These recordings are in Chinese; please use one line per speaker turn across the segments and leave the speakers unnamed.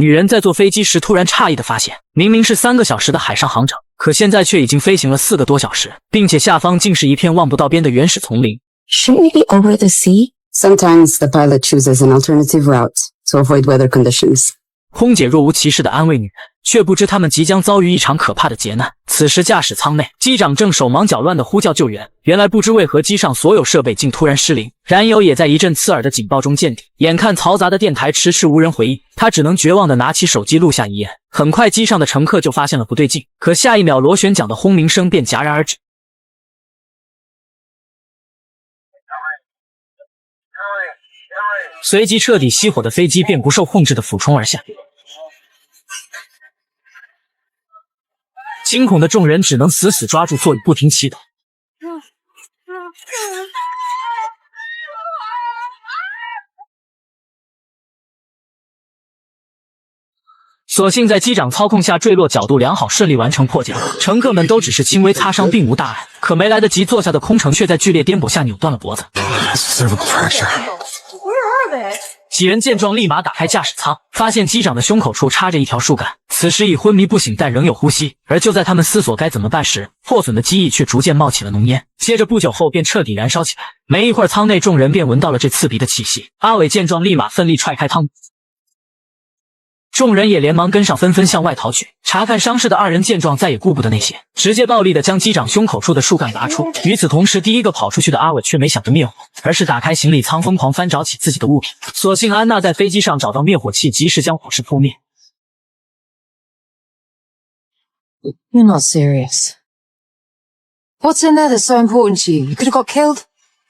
女人在坐飞机时突然诧异地发现，明明是3个小时的海上航程，可现在却已经飞行了4个多小时，并且下方竟是一片望不到边的原始丛林。
Shouldn't we be over the sea?
Sometimes the pilot chooses an alternative route to avoid weather conditions.
空姐若无其事地安慰女人，却不知他们即将遭遇一场可怕的劫难。此时驾驶舱内，机长正手忙脚乱地呼叫救援。原来不知为何机上所有设备竟突然失灵，燃油也在一阵刺耳的警报中见底。眼看嘈杂的电台迟迟无人回应，他只能绝望地拿起手机录下遗言。很快机上的乘客就发现了不对劲，可下一秒螺旋桨的轰鸣声便戛然而止。随即彻底熄火的飞机便不受控制地俯冲而下，惊恐的众人只能死死抓住座椅不停祈祷。所幸在机长操控下坠落角度良好，顺利完成迫降，乘客们都只是轻微擦伤，并无大碍。可没来得及坐下的空乘却在剧烈颠簸下扭断了脖子。几人见状立马打开驾驶舱，发现机长的胸口处插着一条树干，此时已昏迷不醒但仍有呼吸。而就在他们思索该怎么办时，破损的机翼却逐渐冒起了浓烟，接着不久后便彻底燃烧起来。没一会儿，舱内众人便闻到了这刺鼻的气息。阿伟见状立马奋力踹开舱，众人也连忙跟上，纷纷向外逃去。查看伤势的2人见状再也顾不得那些，直接暴力地将机长胸口处的树干拔出。与此同时，第一个跑出去的阿伟却没想着灭火，而是打开行李舱疯狂翻找起自己的物品。所幸安娜在飞机上找到灭火器，及时将火势扑灭。
You're not serious. What's in there that's so important to you? You could have got killed.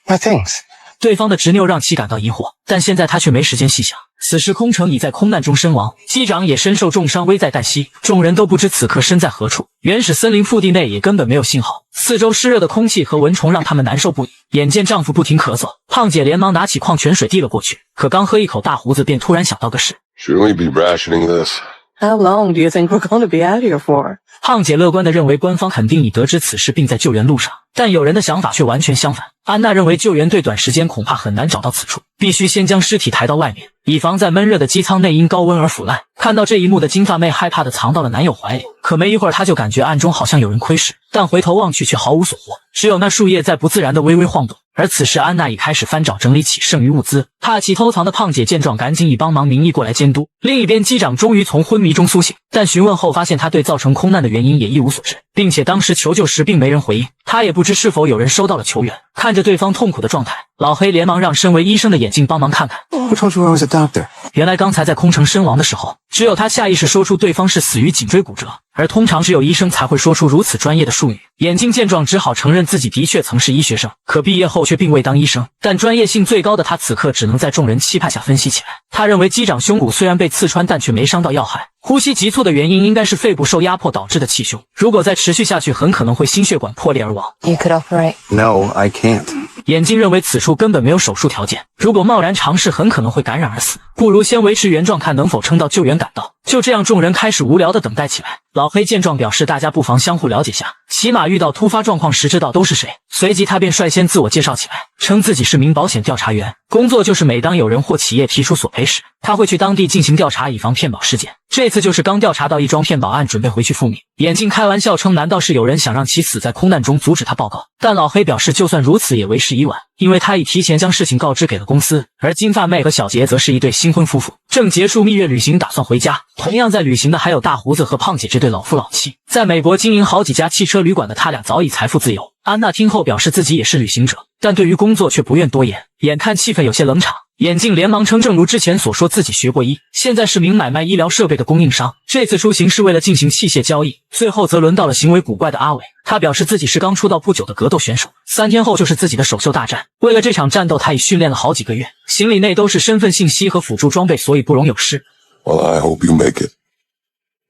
My things.
对方的执拗让其感到疑惑，但现在他却没时间细想。此时空乘已在空难中身亡，机长也身受重伤，危在旦夕。众人都不知此刻身在何处。原始森林腹地内也根本没有信号，四周湿热的空气和蚊虫让他们难受不已。眼见丈夫不停咳嗽，胖姐连忙拿起矿泉水递了过去。可刚喝一口，大胡子便突然想到个事。
Should we be rationing this?
How long do you think we're going to be out here for?
胖姐乐观地认为官方肯定已得知此事，并在救援路上。但有人的想法却完全相反。安娜认为救援队短时间恐怕很难找到此处，必须先将尸体抬到外面，以防在闷热的机舱内因高温而腐烂。看到这一幕的金发妹害怕地藏到了男友怀里，可没一会儿她就感觉暗中好像有人窥视，但回头望去却毫无所获，只有那树叶在不自然地微微晃动。而此时安娜已开始翻找整理起剩余物资，怕其偷藏的胖姐见状赶紧以帮忙名义过来监督。另一边机长终于从昏迷中苏醒，但询问后发现他对造成空难的原因也一无所知，并且当时求救时并没人回应，他也不知是否有人收到了求援。看着对方痛苦的状态，老黑连忙让身为医生的眼镜帮忙看看。
Who told you I was a doctor?
原来刚才在空乘身亡的时候，只有他下意识说出对方是死于颈椎骨折，而通常只有医生才会说出如此专业的术语。眼镜见状只好承认自己的确曾是医学生，可毕业后却并未当医生。但专业性最高的他此刻只能在众人期盼下分析起来。他认为机长胸骨虽然被刺穿，但却没伤到要害。呼吸急促的原因应该是肺部受压迫导致的气胸，如果再持续下去，很可能会心血管破裂而亡。
You could operate.
No, I can't.
眼镜认为此处根本没有手术条件，如果贸然尝试，很可能会感染而死，不如先维持原状，看能否撑到救援赶到。就这样，众人开始无聊地等待起来。老黑见状表示，大家不妨相互了解下，起码遇到突发状况时知道都是谁。随即他便率先自我介绍起来，称自己是名保险调查员，工作就是每当有人或企业提出索赔时，他会去当地进行调查，以防骗保事件。这次就是刚调查到一桩骗保案，准备回去复命。眼镜开玩笑称，难道是有人想让其死在空难中，阻止他报告？但老黑表示，就算如此也为时已晚，因为他已提前将事情告知给了公司。而金发妹和小杰则是一对新婚夫妇，正结束蜜月旅行，打算回家。同样在旅行的还有大胡子和胖姐这对老夫老妻。在美国经营好几家汽车旅馆的他俩早已财富自由。安娜听后表示自己也是旅行者，但对于工作却不愿多言。眼看气氛有些冷场，眼镜连忙称，正如之前所说，自己学过医，现在是名买卖医疗设备的供应商。这次出行是为了进行器械交易。最后则轮到了行为古怪的阿伟，他表示自己是刚出道不久的格斗选手，3天后就是自己的首秀大战。为了这场战斗，他已训练了好几个月，行李内都是身份信息和辅助装备，所以不容有失。
Well, I hope you make it.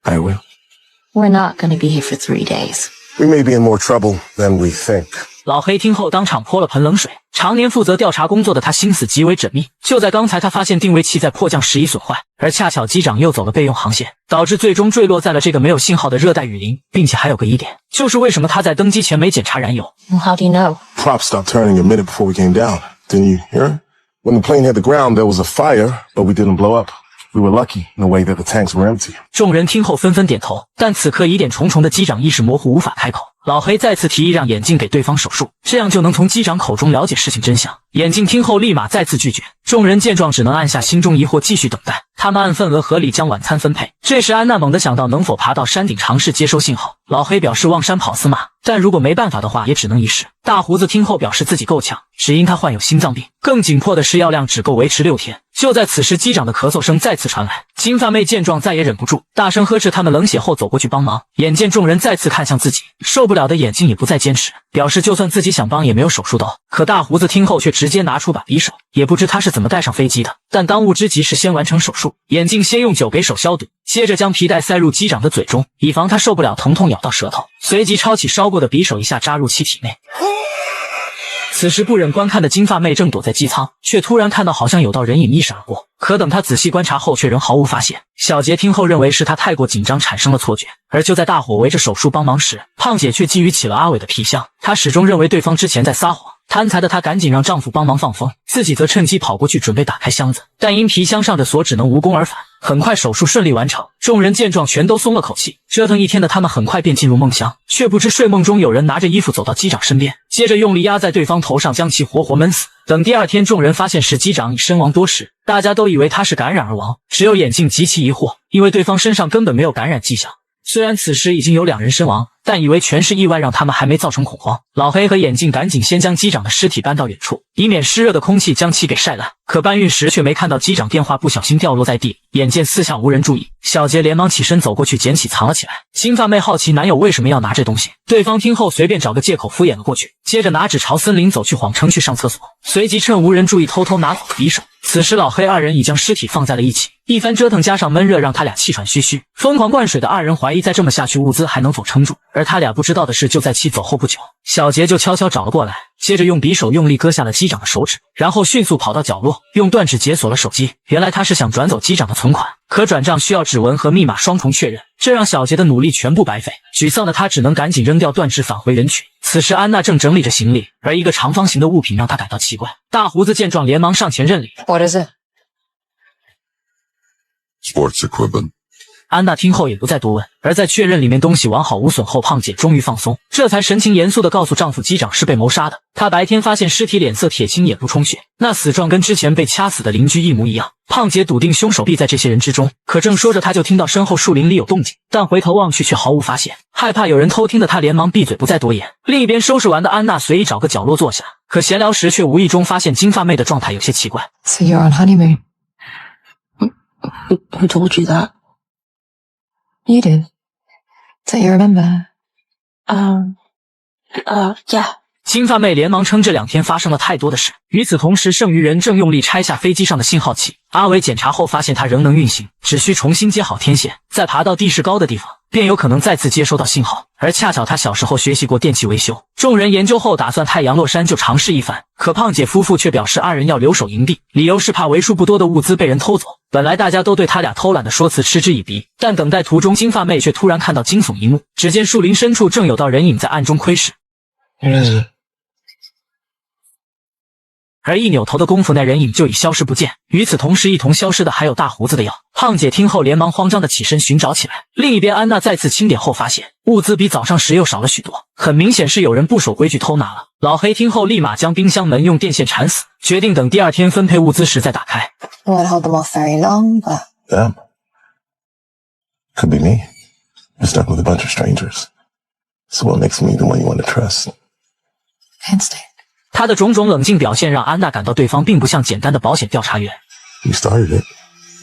I will.
We're not going to be here for 3 days.
We may be in more trouble than we think.
老黑听后当场泼了盆冷水。常年负责调查工作的他心思极为缜密，就在刚才他发现定位器在迫降时已损坏，而恰巧机长又走了备用航线，导致最终坠落在了这个没有信号的热带雨林。并且还有个疑点，就是为什么他在登机前没检查燃油。
Well, how do you know?
Props stopped turning a minute before we came down. Didn't you hear it? When the plane hit the ground, there was a fire, but we didn't blow up. We were lucky in the way that the tanks were empty.
众人听后纷纷点头，但此刻疑点重重的机长意识模糊，无法开口。老黑再次提议让眼镜给对方手术，这样就能从机长口中了解事情真相。眼镜听后立马再次拒绝，众人见状只能按下心中疑惑，继续等待。他们按份额合理将晚餐分配。这时安娜猛地想到能否爬到山顶尝试接收信号，老黑表示望山跑司马，但如果没办法的话也只能一试。大胡子听后表示自己够呛，只因他患有心脏病，更紧迫的是药量只够维持6天。就在此时，机长的咳嗽声再次传来，金发妹见状再也忍不住，大声呵斥他们冷血后走过去帮忙。眼见众人再次看向自己，受不了的眼睛也不再坚持，表示就算自己想帮也没有手术刀。可大胡子听后却直接拿出把匕首，也不知他是怎么带上飞机的，但当务之急是先完成手术。眼镜先用酒给手消毒，接着将皮带塞入机长的嘴中，以防他受不了疼痛咬到舌头，随即抄起烧过的匕首一下扎入其体内。此时不忍观看的金发妹正躲在机舱，却突然看到好像有道人影一闪而过，可等她仔细观察后却仍毫无发现。小杰听后认为是她太过紧张产生了错觉，而就在大伙围着手术帮忙时，胖姐却觊觎起了阿伟的皮箱。她始终认为对方之前在撒谎，贪财的她赶紧让丈夫帮忙放风，自己则趁机跑过去准备打开箱子，但因皮箱上的锁只能无功而返。很快手术顺利完成，众人见状全都松了口气。折腾一天的他们很快便进入梦乡，却不知睡梦中有人拿着衣服走到机长身边，接着用力压在对方头上，将其活活闷死。等第二天众人发现时，机长已身亡多时，大家都以为他是感染而亡，只有眼镜极其疑惑，因为对方身上根本没有感染迹象。虽然此时已经有2人身亡，但以为全是意外，让他们还没造成恐慌。老黑和眼镜赶紧先将机长的尸体搬到远处，以免湿热的空气将其给晒烂。可搬运时却没看到机长电话不小心掉落在地，眼见四下无人注意，小杰连忙起身走过去捡起藏了起来。金发妹好奇男友为什么要拿这东西，对方听后随便找个借口敷衍了过去，接着拿纸朝森林走去，谎称去上厕所，随即趁无人注意偷偷拿走了匕首。此时老黑2人已将尸体放在了一起，一番折腾加上闷热让他俩气喘吁吁，疯狂灌水的2人怀疑再这么下去物资还能否撑住。而他俩不知道的是，就在其走后不久，小杰就悄悄找了过来，接着用匕首用力割下了机长的手指，然后迅速跑到角落，用断指解锁了手机。原来他是想转走机长的存款，可转账需要指纹和密码双重确认，这让小杰的努力全部白费。沮丧的他只能赶紧扔掉断指返回人群。此时安娜正整理着行李，而一个长方形的物品让他感到奇怪。大胡子见状连忙上前认领。
What is it?
Sports equipment.
安娜听后也不再多问，而在确认里面东西完好无损后，胖姐终于放松，这才神情严肃地告诉丈夫机长是被谋杀的。她白天发现尸体脸色铁青，眼不充血，那死状跟之前被掐死的邻居一模一样。胖姐笃定凶手必在这些人之中，可正说着，她就听到身后树林里有动静，但回头望去却毫无发现。害怕有人偷听的她连忙闭嘴不再多言。另一边收拾完的安娜随意找个角落坐下，可闲聊时却无意中发现金发妹的状态有些奇怪。
So you're on honeymoon.
Who told you that?
You did. Don't you remember?
Yeah.
金发妹连忙称这2天发生了太多的事。与此同时，剩余人正用力拆下飞机上的信号器。阿伟检查后发现它仍能运行，只需重新接好天线，再爬到地势高的地方，便有可能再次接收到信号。而恰巧他小时候学习过电气维修。众人研究后打算太阳落山就尝试一番，可胖姐夫妇却表示2人要留守营地，理由是怕为数不多的物资被人偷走。本来大家都对他俩偷懒的说辞嗤之以鼻，但等待途中，金发妹却突然看到惊悚一幕，只见树林深处正有道人影在暗中窥视。而一扭头的功夫，那人影就已消失不见。与此同时，一同消失的还有大胡子的药。胖姐听后连忙慌张的起身寻找起来。另一边，安娜再次清点后发现，物资比早上时又少了许多，很明显是有人不守规矩偷拿了。老黑听后立马将冰箱门用电线缠死，决定等第2天分配物资时再打开。
Won't hold them off very long, but
Them? Could be me. You're stuck with a bunch of strangers. So what makes me the one you want to trust?
instinct.
他的种种冷静表现让安娜感到对方并不像简单的保险调查员。
You started it.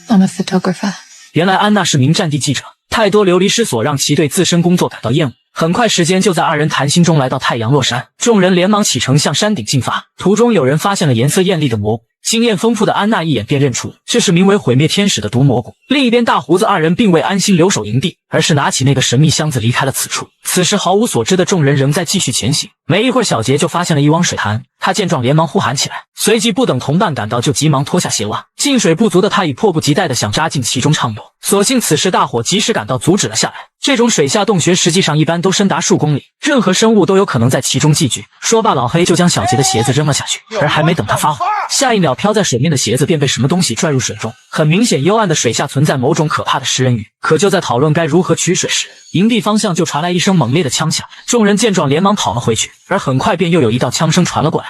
I'm a photographer.
原来安娜是名战地记者，太多流离失所让其对自身工作感到厌恶。很快时间就在2人谈心中来到太阳落山，众人连忙启程向山顶进发。途中有人发现了颜色艳丽的蘑菇，经验丰富的安娜一眼便认出这是名为毁灭天使的毒蘑菇。另一边大胡子2人并未安心留守营地，而是拿起那个神秘箱子离开了此处。此时毫无所知的众人仍在继续前行。没一会儿，小杰就发现了一汪水潭，他见状连忙呼喊起来，随即不等同伴赶到就急忙脱下鞋袜。进水不足的他已迫不及待地想扎进其中畅游，所幸此时大伙及时赶到阻止了下来。这种水下洞穴实际上一般都深达数公里，任何生物都有可能在其中寄居。说罢，老黑就将小杰的鞋子扔了下去，而还没等他发话，下一秒飘在水面的鞋子便被什么东西拽入水中。很明显，幽暗的水下存在某种可怕的食人鱼。可就在讨论该如何取水时，营地方向就传来一声猛烈的枪响，众人见状连忙跑了回去，而很快便又有一道枪声传了过来。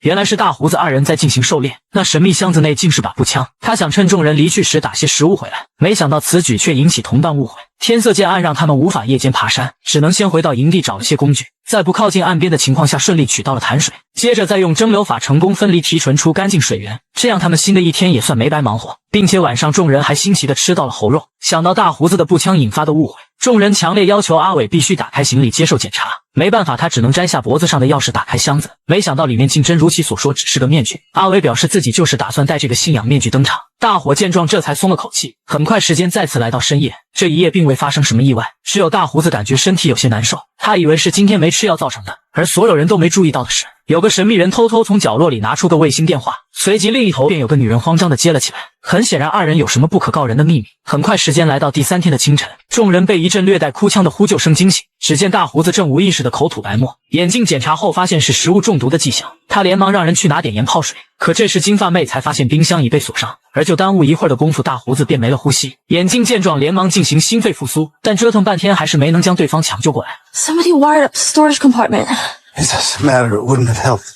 原来是大胡子二人在进行狩猎，那神秘箱子内竟是把步枪，他想趁众人离去时打些食物回来，没想到此举却引起同伴误会。天色渐暗，让他们无法夜间爬山，只能先回到营地找了些工具，在不靠近岸边的情况下顺利取到了潭水，接着再用蒸馏法成功分离提纯出干净水源，这样他们新的一天也算没白忙活，并且晚上众人还新奇的吃到了猴肉。想到大胡子的步枪引发的误会，众人强烈要求阿伟必须打开行李接受检查。没办法，他只能摘下脖子上的钥匙打开箱子，没想到里面竟真如其所说只是个面具。阿伟表示自己就是打算戴这个信仰面具登场。大伙见状这才松了口气。很快时间再次来到深夜，这一夜并未发生什么意外，只有大胡子感觉身体有些难受，他以为是今天没吃药造成的。而所有人都没注意到的是，有个神秘人偷偷从角落里拿出个卫星电话，随即另一头便有个女人慌张地接了起来。很显然二人有什么不可告人的秘密。很快时间来到第3天的清晨，众人被一阵略带哭腔的呼救声惊醒，只见大胡子正无意识地口吐白沫，眼镜检查后发现是食物中毒的迹象，他连忙让人去拿点盐泡水。可这时金发妹才发现冰箱已被锁上，而就耽误一会儿的功夫，大胡子便没了呼吸。眼镜见状连忙进行心肺复苏，但折腾半天还是没能将对方抢救过来。
Somebody wired up the storage compartment.
It doesn't matter. It wouldn't have helped.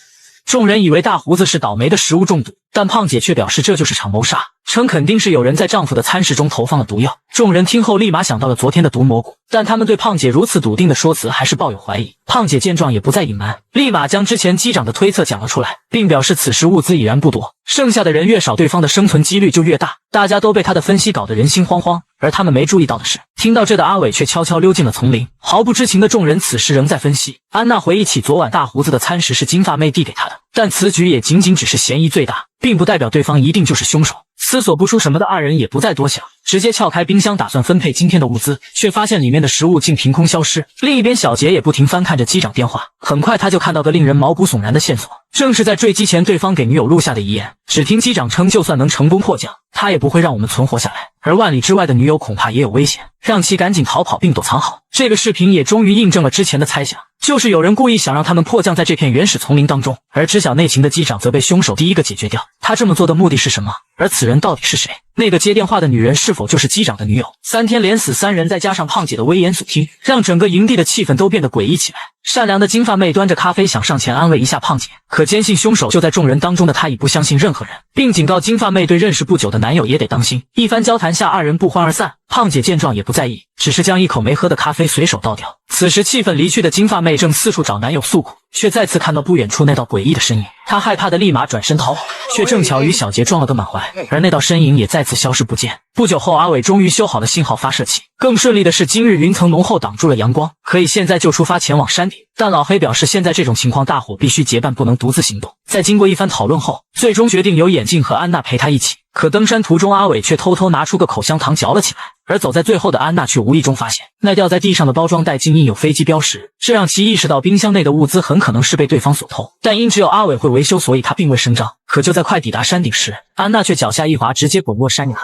众人以为大胡子是倒霉的食物中毒，但胖姐却表示这就是场谋杀，称肯定是有人在丈夫的餐食中投放了毒药。众人听后立马想到了昨天的毒蘑菇，但他们对胖姐如此笃定的说辞还是抱有怀疑。胖姐见状也不再隐瞒，立马将之前机长的推测讲了出来，并表示此时物资已然不多，剩下的人越少，对方的生存几率就越大。大家都被他的分析搞得人心惶惶，而他们没注意到的是，听到这的阿伟却悄悄溜进了丛林。毫不知情的众人此时仍在分析。安娜回忆起昨晚大胡子的餐食是金发妹递给她的，但此举也仅仅只是嫌疑最大，并不代表对方一定就是凶手。思索不出什么的二人也不再多想，直接撬开冰箱打算分配今天的物资，却发现里面的食物竟凭空消失。另一边小杰也不停翻看着机长电话，很快他就看到个令人毛骨悚然的线索，正是在坠机前对方给女友录下的遗言。只听机长称，就算能成功迫降，他也不会让我们存活下来，而万里之外的女友恐怕也有危险，让其赶紧逃跑并躲藏好。这个视频也终于印证了之前的猜想，就是有人故意想让他们迫降在这片原始丛林当中，而知晓内情的机长则被凶手第一个解决掉。他这么做的目的是什么？而此人到底是谁？那个接电话的女人是否就是机长的女友？3天连死3人，再加上胖姐的危言耸听，让整个营地的气氛都变得诡异起来。善良的金发妹端着咖啡想上前安慰一下胖姐，可坚信凶手就在众人当中的她已不相信任何人，并警告金发妹对认识不久的男友也得当心。一番交谈下，二人不欢而散。胖姐见状也不在意，只是将一口没喝的咖啡随手倒掉。此时气愤离去的金发妹正四处找男友诉苦，却再次看到不远处那道诡异的身影。她害怕的立马转身逃跑，却正巧与小杰撞了个满怀，而那道身影也再次消失不见。不久后，阿伟终于修好了信号发射器。更顺利的是，今日云层浓厚挡住了阳光，可以现在就出发前往山顶。但老黑表示，现在这种情况大伙必须结伴，不能独自行动。在经过一番讨论后，最终决定由眼镜和安娜陪他一起。可登山途中，阿伟却偷偷拿出个口香糖嚼了起来，而走在最后的安娜却无意中发现那掉在地上的包装袋竟印有飞机标识，这让其意识到冰箱内的物资很可能是被对方所偷。但因只有阿伟会维修，所以他并未声张。可就在快抵达山顶时，安娜却脚下一滑，直接滚落山崖。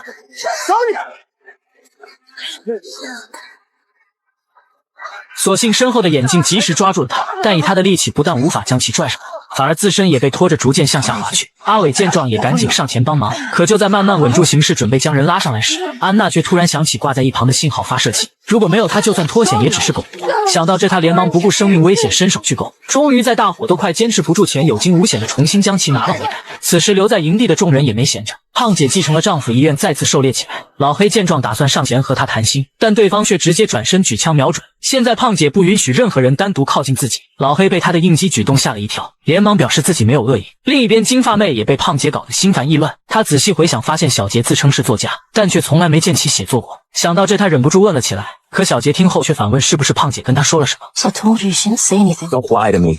所幸身后的眼镜及时抓住了他，但以他的力气不但无法将其拽上来，反而自身也被拖着逐渐向下滑去。阿伟见状也赶紧上前帮忙，可就在慢慢稳住形势准备将人拉上来时，安娜却突然想起挂在一旁的信号发射器，如果没有他就算脱险也只是狗。想到这，他连忙不顾生命危险伸手去够，终于在大伙都快坚持不住前有惊无险的重新将其拿了回来。此时留在营地的众人也没闲着，胖姐继承了丈夫遗愿，再次狩猎起来。老黑见状打算上前和他谈心，但对方却直接转身举枪瞄准。现在胖姐不允许任何人单独靠近自己，老黑被他的应激举动吓了一跳，连忙表示自己没有恶意。另一边金发妹也被胖姐搞得心烦意乱，她仔细回想发现小杰自称是作家，但却从来没见其写作过。想到这，她忍不住问了起来，可小杰听后却反问是不是胖姐跟他说了什么。
So I told you you shouldn't say anything.
Don't lie to me.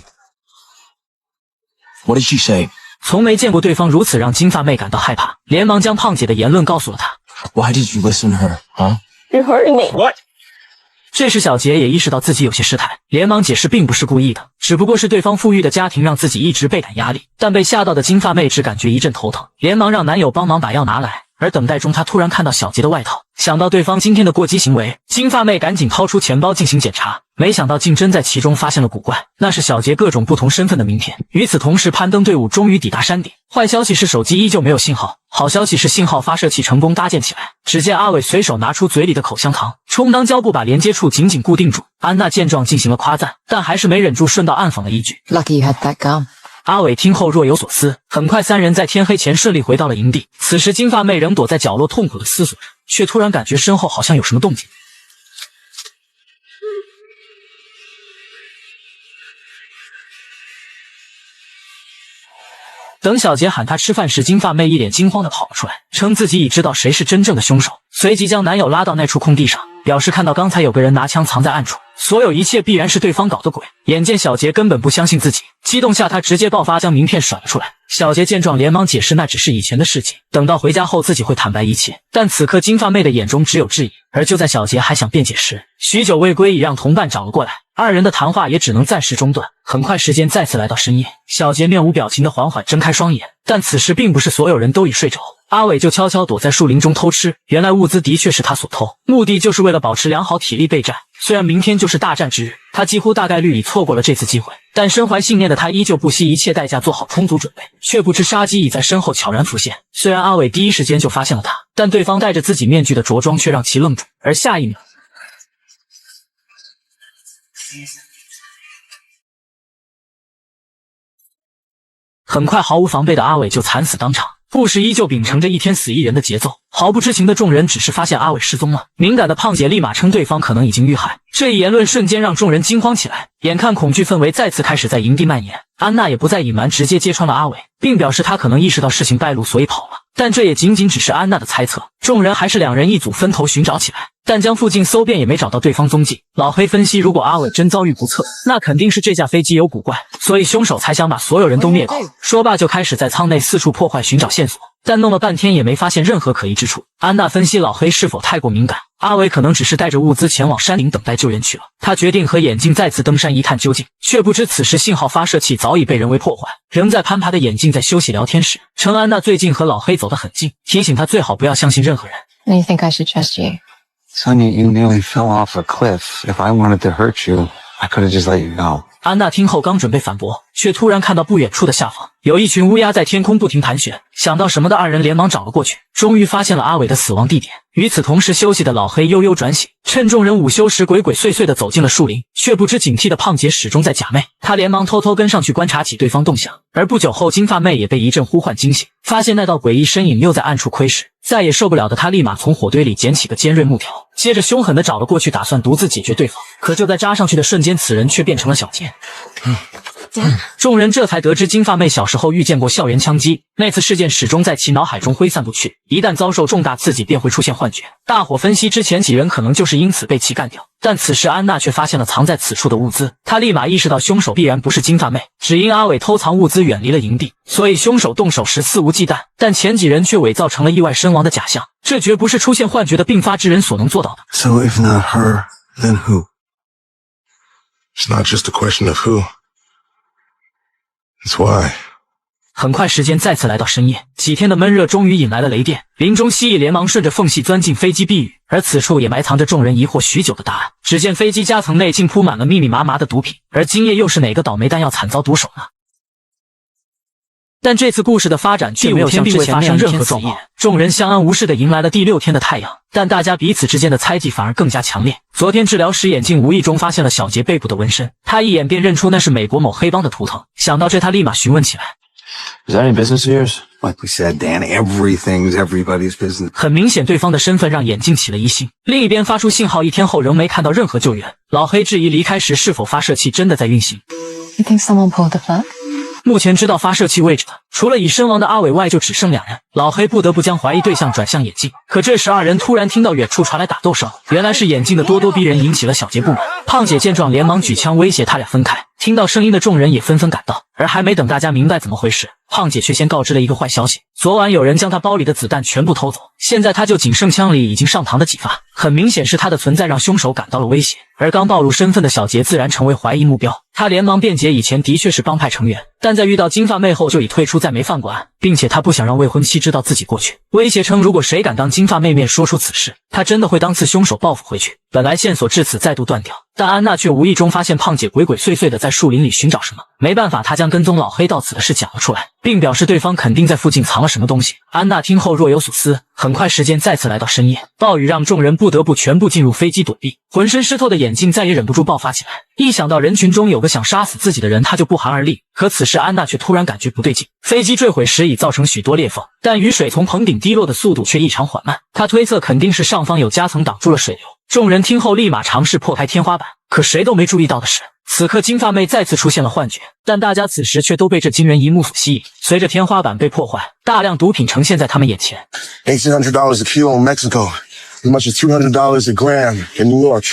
What did she say?
从没见过对方如此让金发妹感到害怕，连忙将胖姐的言论告诉了她。
Why did you listen to her, huh?
You're hurting me.
What?
这时小杰也意识到自己有些失态，连忙解释并不是故意的，只不过是对方富裕的家庭让自己一直倍感压力。但被吓到的金发妹只感觉一阵头疼，连忙让男友帮忙把药拿来。而等待中，她突然看到小杰的外套，想到对方今天的过激行为，金发妹赶紧掏出钱包进行检查，没想到竟真在其中发现了古怪，那是小杰各种不同身份的名片。与此同时，攀登队伍终于抵达山顶。坏消息是手机依旧没有信号，好消息是信号发射器成功搭建起来。只见阿伟随手拿出嘴里的口香糖，充当胶布把连接处紧紧固定住。安娜见状进行了夸赞，但还是没忍住顺道暗讽了一句
Lucky you had that gum.
阿伟听后若有所思。很快三人在天黑前顺利回到了营地。此时金发妹仍躲在角落痛苦的思索着，却突然感觉身后好像有什么动静。等小杰喊她吃饭时，金发妹一脸惊慌地跑了出来，称自己已知道谁是真正的凶手，随即将男友拉到那处空地上，表示看到刚才有个人拿枪藏在暗处，所有一切必然是对方搞的鬼。眼见小杰根本不相信自己，激动下他直接爆发，将名片甩了出来。小杰见状连忙解释那只是以前的事情，等到回家后自己会坦白一切。但此刻金发妹的眼中只有质疑，而就在小杰还想辩解时，许久未归已让同伴找了过来，二人的谈话也只能暂时中断。很快时间再次来到深夜，小杰面无表情地缓缓睁开双眼，但此时并不是所有人都已睡着。阿伟就悄悄躲在树林中偷吃，原来物资的确是他所偷，目的就是为了保持良好体力备战。虽然明天就是大战之日，他几乎大概率已错过了这次机会，但身怀信念的他依旧不惜一切代价做好充足准备，却不知杀机已在身后悄然浮现。虽然阿伟第一时间就发现了他，但对方戴着自己面具的着装却让其愣住，而下一秒很快毫无防备的阿伟就惨死当场。故事依旧秉承着一天死一人的节奏，毫不知情的众人只是发现阿伟失踪了，敏感的胖姐立马称对方可能已经遇害。这一言论瞬间让众人惊慌起来，眼看恐惧氛围再次开始在营地蔓延，安娜也不再隐瞒，直接揭穿了阿伟，并表示她可能意识到事情败露，所以跑了。但这也仅仅只是安娜的猜测，众人还是两人一组分头寻找起来，但将附近搜遍也没找到对方踪迹。老黑分析，如果阿伟真遭遇不测，那肯定是这架飞机有古怪，所以凶手才想把所有人都灭口。说罢就开始在舱内四处破坏寻找线索，但弄了半天也没发现任何可疑之处。安娜分析老黑是否太过敏感，阿伟可能只是带着物资前往山顶等待救援去了。他决定和眼镜再次登山一探究竟，却不知此时信号发射器早已被人为破坏。仍在攀爬的眼镜在休息聊天时，称安娜最近和老黑走得很近，提醒他最好不要相信任何人。
And you think I should trust you?
Sonia, you nearly fell off a cliff. If I wanted to hurt you, I could have just let you go.
安娜听后刚准备反驳，却突然看到不远处的下方有一群乌鸦在天空不停盘旋，想到什么的二人连忙找了过去，终于发现了阿伟的死亡地点。与此同时，休息的老黑悠悠转醒，趁众人午休时鬼鬼祟祟地走进了树林，却不知警惕的胖姐始终在假寐，他连忙偷偷跟上去观察起对方动向。而不久后，金发妹也被一阵呼唤惊醒，发现那道诡异身影又在暗处窥视，再也受不了的他立马从火堆里捡起个尖锐木条，接着凶狠地找了过去，打算独自解决对方。可就在扎上去的瞬间，此人却变成了小杰。众人这才得知金发妹小时候遇见过校园枪击，那次事件始终在其脑海中挥散不去，一旦遭受重大刺激便会出现幻觉。大伙分析之前几人可能就是因此被其干掉，但此时安娜却发现了藏在此处的物资，她立马意识到凶手必然不是金发妹，只因阿伟偷藏物资远离了营地，所以凶手动手时肆无忌惮，但前几人却伪造成了意外身亡的假象，这绝不是出现幻觉的病发之人所能做到的。
So if not her, then who? It's not just a question of who. It's why.
很快时间再次来到深夜，几天的闷热终于引来了雷电，林中蜥蜴连忙顺着缝隙钻进飞机避雨，而此处也埋藏着众人疑惑许久的答案。只见飞机夹层内竟铺满了密密麻麻的毒品，而今夜又是哪个倒霉蛋要惨遭毒手呢？但这次故事的发展并没有像之前发生任何状况，众人相安无事的迎来了第6天的太阳，但大家彼此之间的猜忌反而更加强烈。昨天治疗时，眼镜无意中发现了小杰背部的纹身，他一眼便认出那是美国某黑帮的图腾，想到这他立马询问起来。
Is that any business of yours?
Like we said, Dan, everything's everybody's business.
很明显，对方的身份让眼镜起了疑心。另一边发出信号1天后仍没看到任何救援，老黑质疑离开时是否发射器真的在运行。
You think someone pulled the plug?
目前知道发射器位置的，除了已身亡的阿伟外，就只剩2人。老黑不得不将怀疑对象转向眼镜，可这时二人突然听到远处传来打斗声，原来是眼镜的咄咄逼人引起了小杰不满。胖姐见状，连忙举枪威胁他俩分开。听到声音的众人也纷纷赶到，而还没等大家明白怎么回事，胖姐却先告知了一个坏消息：昨晚有人将她包里的子弹全部偷走，现在她就仅剩枪里已经上膛的几发，很明显是她的存在让凶手感到了威胁。而刚暴露身份的小杰自然成为怀疑目标，他连忙辩解以前的确是帮派成员，但在遇到金发妹后就已退出，再没犯过案，并且他不想让未婚妻知道自己过去，威胁称如果谁敢当金发妹面说出此事，他真的会当次凶手报复回去。本来线索至此再度断掉，但安娜却无意中发现胖姐鬼鬼祟祟的在树林里寻找什么，没办法，她将跟踪老黑到此的事讲了出来，并表示对方肯定在附近藏了什么东西。安娜听后若有所思，很快时间再次来到深夜，暴雨让众人不得不全部进入飞机躲避，浑身湿透的眼镜再也忍不住爆发起来，一想到人群中有个想杀死自己的人，他就不寒而栗。可此时安娜却突然感觉不对劲，飞机坠毁时已造成许多裂缝，但雨水从棚顶滴落的速度却异常缓慢，她推测肯定是上方有夹层挡住了水流。众人听后立马尝试破开天花板，可谁都没注意到的是，此刻金发妹再次出现了幻觉，但大家此时却都被这惊人一幕所吸引。随着天花板被破坏，大量毒品呈现在他们眼前。
$1,800 a kilo in Mexico, as much as $200 a gram in New York.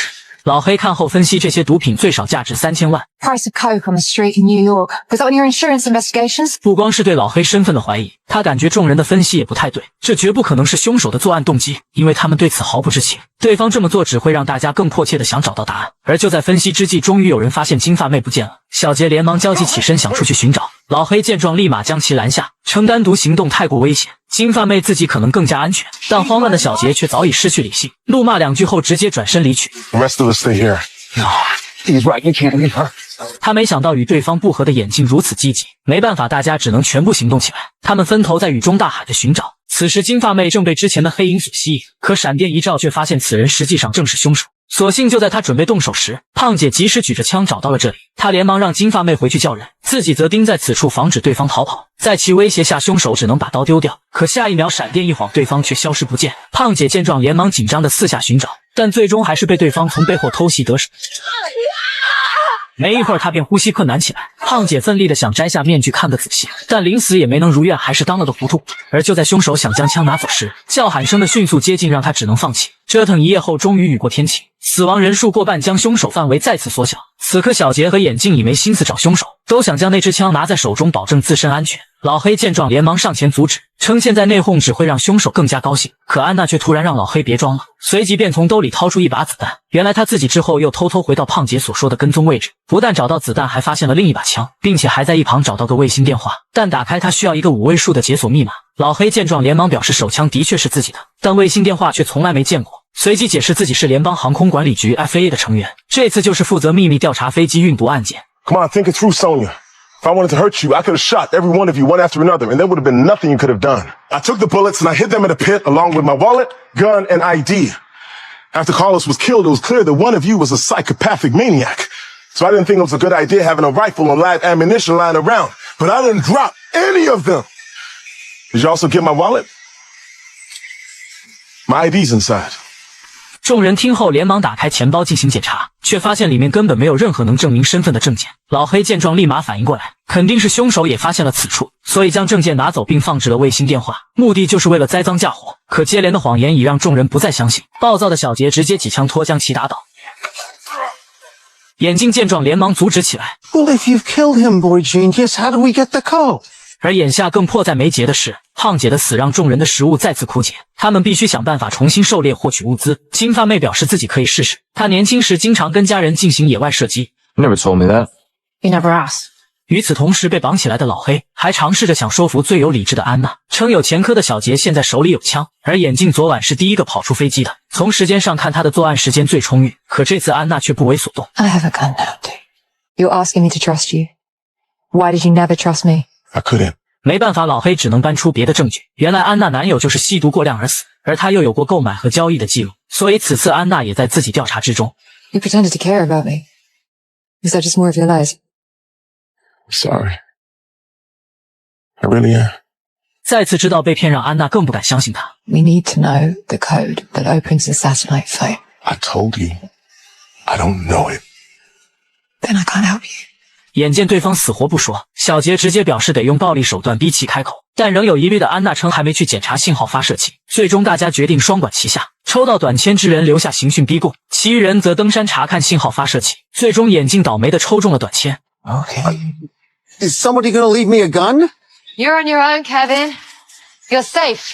老黑看后分析，这些毒品最少价值3000万。
Price of coke on the street in New York. Was that on your insurance investigations?
不光是对老黑身份的怀疑，他感觉众人的分析也不太对，这绝不可能是凶手的作案动机，因为他们对此毫不知情。对方这么做只会让大家更迫切地想找到答案。而就在分析之际，终于有人发现金发妹不见了，小杰连忙焦急起身想出去寻找。老黑见状立马将其拦下，称单独行动太过危险，金发妹自己可能更加安全。但慌乱的小杰却早已失去理性，怒骂2句后直接转身离去。
The rest of us stay here.
No, he's right. You can't leave her.
他没想到与对方不和的眼镜如此积极，没办法，大家只能全部行动起来。他们分头在雨中大喊着寻找。此时金发妹正被之前的黑影所吸引，可闪电一照却发现此人实际上正是凶手。所幸就在他准备动手时，胖姐及时举着枪找到了这里，她连忙让金发妹回去叫人，自己则盯在此处防止对方逃跑。在其威胁下，凶手只能把刀丢掉，可下一秒闪电一晃，对方却消失不见。胖姐见状连忙紧张地四下寻找，但最终还是被对方从背后偷袭得手。没一会儿，他便呼吸困难起来。胖姐奋力地想摘下面具看个仔细，但临死也没能如愿，还是当了个糊涂。而就在凶手想将枪拿走时，叫喊声的迅速接近让他只能放弃。折腾一夜后，终于雨过天晴，死亡人数过半，将凶手范围再次缩小。此刻小杰和眼镜已没心思找凶手，都想将那支枪拿在手中，保证自身安全。老黑见状连忙上前阻止，称现在内讧只会让凶手更加高兴。可安娜却突然让老黑别装了，随即便从兜里掏出一把子弹。原来他自己之后又偷偷回到胖姐所说的跟踪位置，不但找到子弹，还发现了另一把枪，并且还在一旁找到个卫星电话，但打开它需要一个5位数的解锁密码。老黑见状连忙表示手枪的确是自己的，但卫星电话却从来没见过，随即解释自己是联邦航空管理局 FAA 的成员，这次就是负责秘密调查飞机运毒案件。
Come on, think it through, Sonia. If I wanted to hurt you, I could have shot every one of you one after another, and there would have been nothing you could have done. I took the bullets and I hid them in a pit along with my wallet, gun, and ID. After Carlos was killed, it was clear that one of you was a psychopathic maniac. So I didn't think it was a good idea having a rifle and live ammunition lying around. But I didn't drop any of them. Did you also get my wallet? My ID's inside.
众人听后连忙打开钱包进行检查，却发现里面根本没有任何能证明身份的证件。老黑见状立马反应过来，肯定是凶手也发现了此处，所以将证件拿走并放置了卫星电话，目的就是为了栽赃嫁祸。可接连的谎言已让众人不再相信，暴躁的小杰直接几枪托将其打倒。眼镜见状连忙阻止起来。
Well, if you've killed him, boy genius, how do we get the code?
而眼下更迫在眉睫的是，胖姐的死让众人的食物再次枯竭，他们必须想办法重新狩猎获取物资。金发妹表示自己可以试试，她年轻时经常跟家人进行野外射击。
You never told me that.
You never asked.
与此同时，被绑起来的老黑还尝试着想说服最有理智的安娜，称有前科的小杰现在手里有枪，而眼镜昨晚是第一个跑出飞机的，从时间上看他的作案时间最充裕。可这次安娜却不为所动。
I have a gun now, too. You're asking me to trust you. Why did you never trust me?
I couldn't.
没办法，老黑只能搬出别的证据。原来安娜男友就是吸毒过量而死，而他又有过购买和交易的记录，所以此次安娜也在自己调查之中。
You pretended to care about me. Was that just more of your lies?
Sorry. I really am.
再次知道被骗，让安娜更不敢相信他。
We need to know the code that opens the satellite phone.
I told you. I don't know it.
Then I can't help you.
眼见对方死活不说，小杰直接表示得用暴力手段逼其开口，但仍有疑虑的安娜称还没去检查信号发射器。最终大家决定双管齐下，抽到短签之人留下刑讯逼供，其余人则登山查看信号发射器。最终眼镜倒霉的抽中了短签。
Okay. Is somebody gonna leave me a gun?
You're on your own, Kevin. You're safe.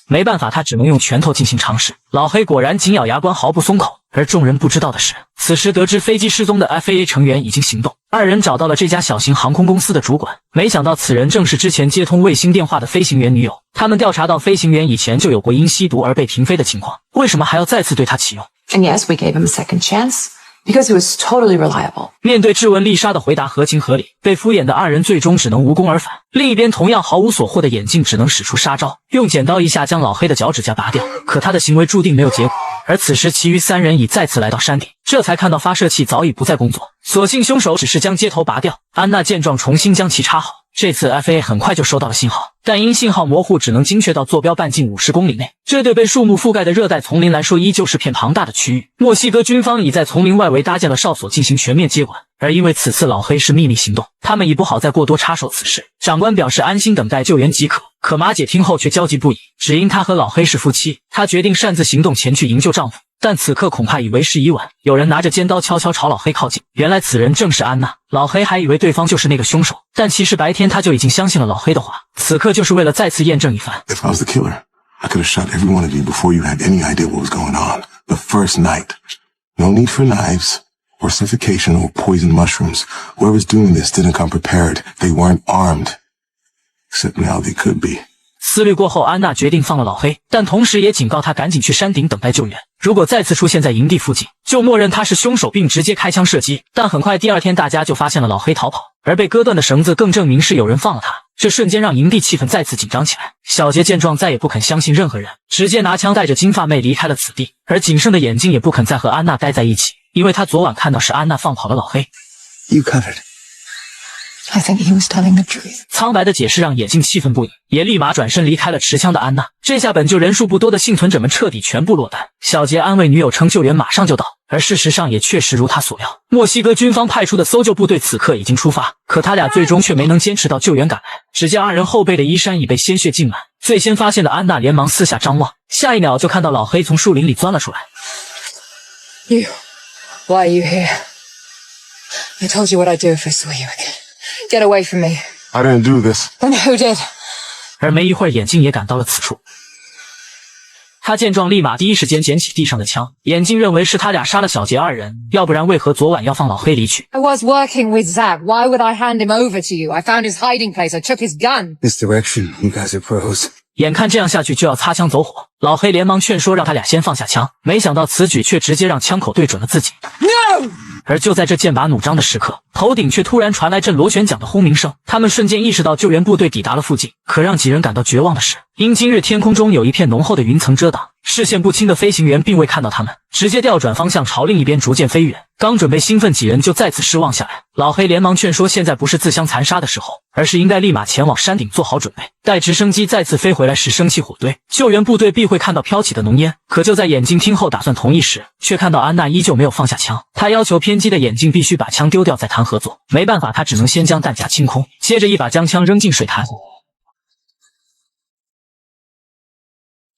没办法，他只能用拳头进行尝试。老黑果然紧咬牙关，毫不松口。而众人不知道的是，此时得知飞机失踪的 FAA 成员已经行动，二人找到了这家小型航空公司的主管。没想到此人正是之前接通卫星电话的飞行员女友。他们调查到飞行员以前就有过因吸毒而被停飞的情况，为什么还要再次对他启用？
And yes, we gave him a second chance because he was totally reliable.
面对质问，丽莎的回答合情合理，被敷衍的二人最终只能无功而返。另一边，同样毫无所获的眼镜只能使出杀招，用剪刀一下将老黑的脚趾甲拔掉。可他的行为注定没有结果。而此时，其余三人已再次来到山顶，这才看到发射器早已不再工作，所幸凶手只是将接头拔掉。安娜见状，重新将其插好。这次 FA 很快就收到了信号，但因信号模糊，只能精确到坐标半径50公里内。这对被树木覆盖的热带丛林来说，依旧是片庞大的区域。墨西哥军方已在丛林外围搭建了哨所，进行全面接管。而因为此次老黑是秘密行动，他们已不好再过多插手此事。长官表示安心等待救援即可。可马姐听后却焦急不已，只因她和老黑是夫妻，她决定擅自行动前去营救丈夫。但此刻恐怕已为时已晚，有人拿着尖刀悄悄朝老黑靠近。原来此人正是安娜。老黑还以为对方就是那个凶手，但其实白天他就已经相信了老黑的话，此刻就是为了再次验证一番。
If I was the killer, I could have shot every one of you before you had any idea what was going on. The first night. No need for knives, or suffocation, or poison mushrooms. Whoever's doing this didn't come prepared. They weren't armed. Except now they could be.
思虑过后，安娜决定放了老黑，但同时也警告他赶紧去山顶等待救援。如果再次出现在营地附近，就默认他是凶手，并直接开枪射击。但很快，第二天大家就发现了老黑逃跑，而被割断的绳子更证明是有人放了他。这瞬间让营地气氛再次紧张起来。小杰见状，再也不肯相信任何人，直接拿枪带着金发妹离开了此地。而仅剩的眼镜也不肯再和安娜待在一起，因为他昨晚看到是安娜放跑了老黑。
You covered.
I think he was telling the truth.
苍白的解释让眼镜气愤不已，也立马转身离开了持枪的安娜。这下本就人数不多的幸存者们彻底全部落单。小杰安慰女友称救援马上就到，而事实上也确实如他所料。墨西哥军方派出的搜救部队此刻已经出发，可他俩最终却没能坚持到救援赶来。只见二人后背的衣衫已被鲜血浸满。最先发现的安娜连忙四下张望，下一秒就看到老黑从树林里钻了出来。
You. Why are you here? I told you what I'd do if I saw you again. Get away from me.
I didn't do this.
Then who did?
而没一会儿，眼镜也赶到了此处。他见状，立马第一时间捡起地上的枪。眼镜认为是他俩杀了小杰二人，要不然为何昨晚要放老黑离去？
I was working with Zach. Why would I hand him over to you? I found his hiding place. I took his gun.
This direction, you guys are pros.
眼看这样下去就要擦枪走火，老黑连忙劝说让他俩先放下枪，没想到此举却直接让枪口对准了自己。
No!
而就在这剑拔弩张的时刻，头顶却突然传来阵螺旋桨的轰鸣声。他们瞬间意识到救援部队抵达了附近。可让几人感到绝望的是，因今日天空中有一片浓厚的云层遮挡，视线不清的飞行员并未看到他们，直接调转方向朝另一边逐渐飞远。刚准备兴奋，几人就再次失望下来。老黑连忙劝说，现在不是自相残杀的时候，而是应该立马前往山顶做好准备。待直升机再次飞回来时，升起火堆，救援部队必会看到飘起的浓烟。可就在眼镜听后打算同意时，却看到安娜依旧没有放下枪。他要求偏激的眼镜必须把枪丢掉再谈合作。没办法，他只能先将弹夹清空，接着一把将枪扔进水潭。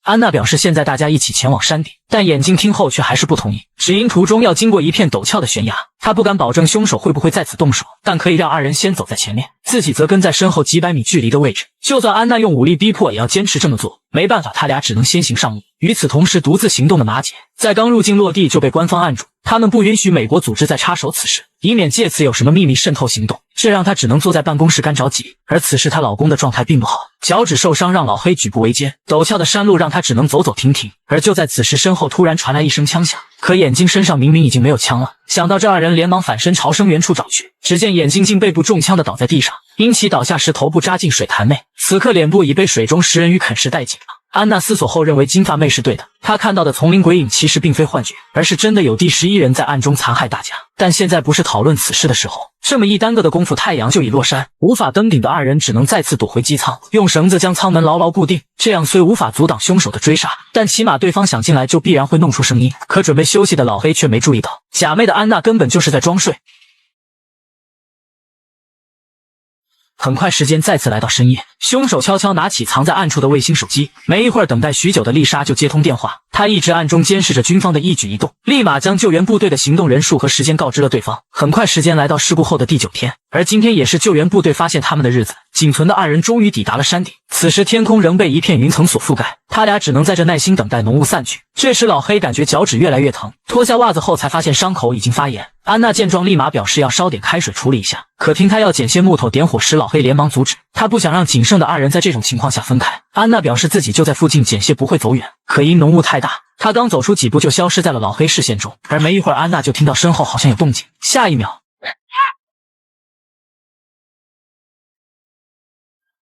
安娜表示现在大家一起前往山顶，但眼镜听后却还是不同意，只因途中要经过一片陡峭的悬崖，他不敢保证凶手会不会在此动手，但可以让二人先走在前面，自己则跟在身后几百米距离的位置。就算安娜用武力逼迫，也要坚持这么做。没办法，他俩只能先行上路。与此同时，独自行动的马姐在刚入境落地就被官方按住，他们不允许美国组织再插手此事，以免借此有什么秘密渗透行动，这让她只能坐在办公室干着急。而此时她老公的状态并不好，脚趾受伤让老黑举步维艰，陡峭的山路让她只能走走停停。而就在此时，身后突然传来一声枪响，可眼镜身上明明已经没有枪了。想到这，二人连忙反身朝声源处找去，只见眼镜竟背部中枪的倒在地上，因其倒下时头部扎进水潭内，此刻脸部已被水中食人鱼啃食殆尽了。安娜思索后认为金发妹是对的，她看到的丛林鬼影其实并非幻觉，而是真的有第11人在暗中残害大家。但现在不是讨论此事的时候，这么一耽搁的功夫，太阳就已落山，无法登顶的二人只能再次躲回机舱，用绳子将舱门牢牢固定。这样虽无法阻挡凶手的追杀，但起码对方想进来就必然会弄出声音。可准备休息的老黑却没注意到，假寐的安娜根本就是在装睡。很快，时间再次来到深夜，凶手悄悄拿起藏在暗处的卫星手机。没一会儿，等待许久的丽莎就接通电话。她一直暗中监视着军方的一举一动，立马将救援部队的行动人数和时间告知了对方。很快，时间来到事故后的第9天，而今天也是救援部队发现他们的日子，仅存的2人终于抵达了山顶。此时天空仍被一片云层所覆盖，他俩只能在这耐心等待浓雾散去。这时老黑感觉脚趾越来越疼，脱下袜子后才发现伤口已经发炎。安娜见状立马表示要烧点开水处理一下，可听他要捡些木头点火时，老黑连忙阻止，他不想让仅剩的2人在这种情况下分开。安娜表示自己就在附近捡些不会走远，可因浓雾太大，他刚走出几步就消失在了老黑视线中。而没一会儿，安娜就听到身后好像有动静，下一秒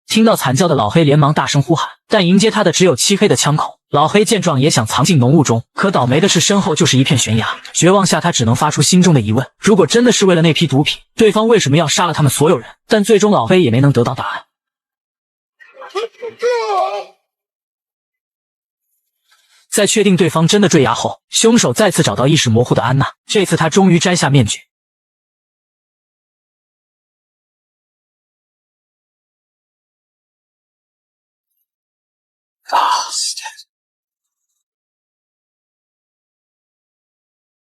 听到惨叫的老黑连忙大声呼喊，但迎接他的只有漆黑的枪口。老黑见状也想藏进浓雾中，可倒霉的是身后就是一片悬崖。绝望下他只能发出心中的疑问，如果真的是为了那批毒品，对方为什么要杀了他们所有人？但最终老黑也没能得到答案。在确定对方真的坠崖后，凶手再次找到意识模糊的安娜，这次他终于摘下面具。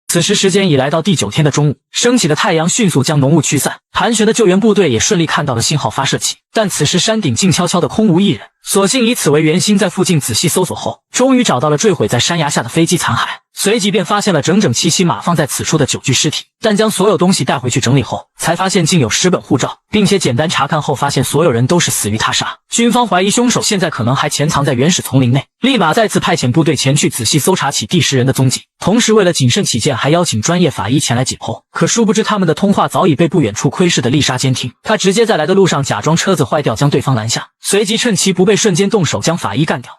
此时时间已来到第9天的中午，升起的太阳迅速将浓雾驱散，盘旋的救援部队也顺利看到了信号发射器，但此时山顶静悄悄的空无一人。索性以此为圆心，在附近仔细搜索后，终于找到了坠毁在山崖下的飞机残骸，随即便发现了整整7匹码放在此处的9具尸体。但将所有东西带回去整理后，才发现竟有10本护照，并且简单查看后发现所有人都是死于他杀。军方怀疑凶手现在可能还潜藏在原始丛林内，立马再次派遣部队前去仔细搜查起第10人的踪迹，同时为了谨慎起见，还邀请专业法医前来解剖。可殊不知他们的通话早已被不远处窥视的丽莎监听，他直接在来的路上假装车子坏掉将对方拦下，随即趁其不备瞬间动手将法医干掉。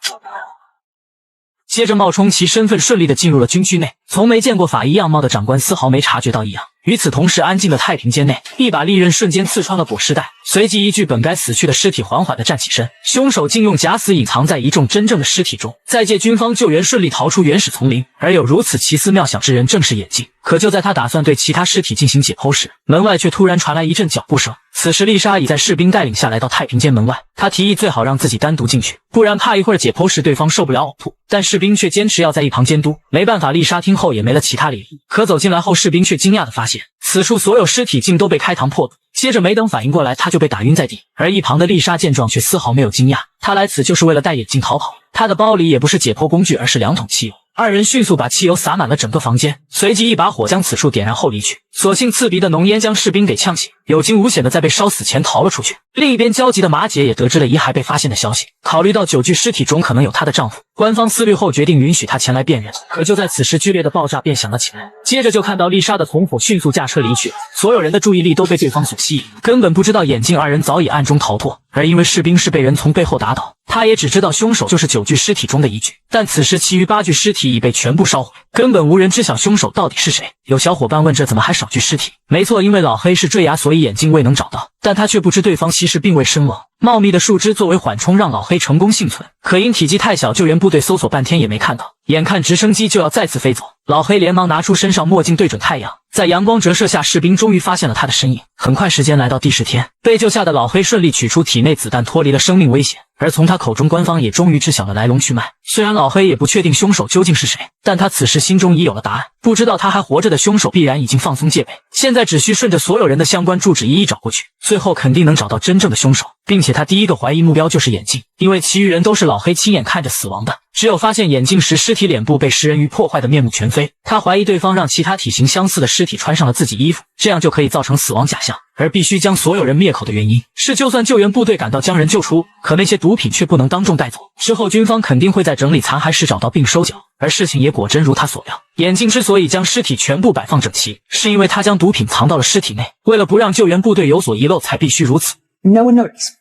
接着冒充其身份顺利地进入了军区内，从没见过法医样貌的长官丝毫没察觉到异样。与此同时，安静的太平间内，一把利刃瞬间刺穿了裹尸袋，随即一具本该死去的尸体缓缓地站起身。凶手竟用假死隐藏在一众真正的尸体中，再借军方救援顺利逃出原始丛林。而有如此奇思妙想之人正是眼镜。可就在他打算对其他尸体进行解剖时，门外却突然传来一阵脚步声。此时丽莎已在士兵带领下来到太平间门外，她提议最好让自己单独进去，不然怕一会儿解剖时对方受不了呕吐，但士兵却坚持要在一旁监督。没办法，丽莎听后也没了其他理由。可走进来后，士兵却惊讶地发现此处所有尸体竟都被开膛破肚，接着没等反应过来，他就被打晕在地。而一旁的丽莎见状却丝毫没有惊讶，她来此就是为了带眼镜逃跑，她的包里也不是解剖工具，而是2桶汽油。2人迅速把汽油洒满了整个房间，随即一把火将此处点燃后离去。所幸刺鼻的浓烟将士兵给呛醒，有惊无险的在被烧死前逃了出去。另一边焦急的马姐也得知了遗骸被发现的消息，考虑到9具尸体中可能有她的丈夫，官方思虑后决定允许她前来辨认。可就在此时，剧烈的爆炸便响了起来，接着就看到丽莎的同伙迅速驾车离去，所有人的注意力都被对方所吸引，根本不知道眼镜2人早已暗中逃脱。而因为士兵是被人从背后打倒，他也只知道凶手就是9具尸体中的1具，但此时其余8具尸体已被全部烧毁，根本无人知晓凶手到底是谁。有小伙伴问，这怎么还少具尸体？没错，因为老黑是坠崖，所以眼镜未能找到，但他却不知对方其实并未身亡。茂密的树枝作为缓冲，让老黑成功幸存，可因体积太小，救援部队搜索半天也没看到。眼看直升机就要再次飞走，老黑连忙拿出身上墨镜对准太阳，在阳光折射下，士兵终于发现了他的身影。很快时间来到第10天，被救下的老黑顺利取出体内子弹，脱离了生命危险。而从他口中，官方也终于知晓了来龙去脉。虽然老黑也不确定凶手究竟是谁，但他此时心中已有了答案。不知道他还活着的凶手必然已经放松戒备，现在只需顺着所有人的相关住址一一找过去，最后肯定能找到真正的凶手。并且他第一个怀疑目标就是眼镜，因为其余人都是老黑亲眼看着死亡的，只有发现眼镜时尸体脸部被食人鱼破坏的面目全非。他怀疑对方让其他体型相似的尸体穿上了自己衣服，这样就可以造成死亡假象。而必须将所有人灭口的原因是，就算救援部队赶到将人救出，可那些毒品却不能当众带走，之后军方肯定会在整理残骸时找到并收缴。而事情也果真如他所料，眼镜之所以将尸体全部摆放整齐，是因为他将毒品藏到了尸体内，为了不让救援部队有所遗漏才必须如此。
No one noticed.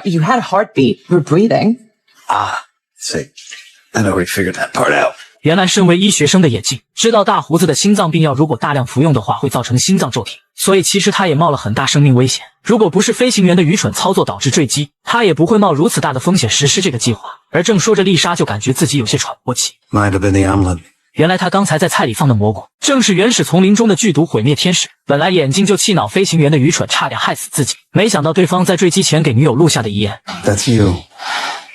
You had a heartbeat. You were breathing.
See, I already figured that part out.
原来身为医学生的眼镜知道大胡子的心脏病药如果大量服用的话会造成心脏骤停，所以其实他也冒了很大生命危险。如果不是飞行员的愚蠢操作导致坠机，他也不会冒如此大的风险实施这个计划。而正说着，丽莎就感觉自己有些喘不过气。
Might have been the omelet.
原来他刚才在菜里放的蘑菇正是原始丛林中的剧毒毁灭天使。本来眼镜就气恼飞行员的愚蠢，差点害死自己，没想到对方在坠机前给女友录下的遗言。
That's you.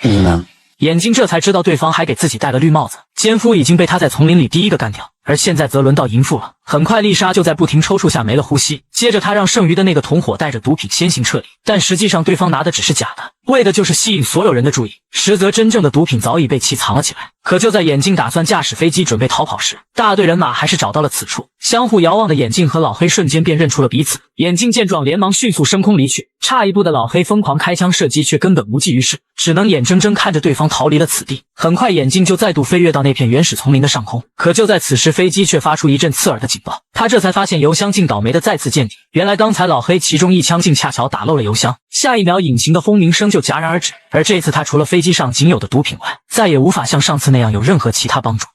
You know.
眼镜这才知道对方还给自己戴了绿帽子，奸夫已经被他在丛林里第一个干掉。而现在则轮到淫妇了。很快丽莎就在不停抽搐下没了呼吸，接着她让剩余的那个同伙带着毒品先行撤离，但实际上对方拿的只是假的，为的就是吸引所有人的注意，实则真正的毒品早已被其藏了起来。可就在眼镜打算驾驶飞机准备逃跑时，大队人马还是找到了此处。相互遥望的眼镜和老黑瞬间便认出了彼此，眼镜见状连忙迅速升空离去，差一步的老黑疯狂开枪射击，却根本无济于事，只能眼睁睁看着对方逃离了此地。很快眼镜就再度飞跃到那片原始丛林的上空，可就在此时飞机却发出一阵刺耳的警报，他这才发现油箱竟倒霉的再次见底，原来刚才老黑其中一枪竟恰巧打漏了油箱，下一秒引擎的轰鸣声就戛然而止，而这次他除了飞机上仅有的毒品外，再也无法像上次那样有任何其他帮助。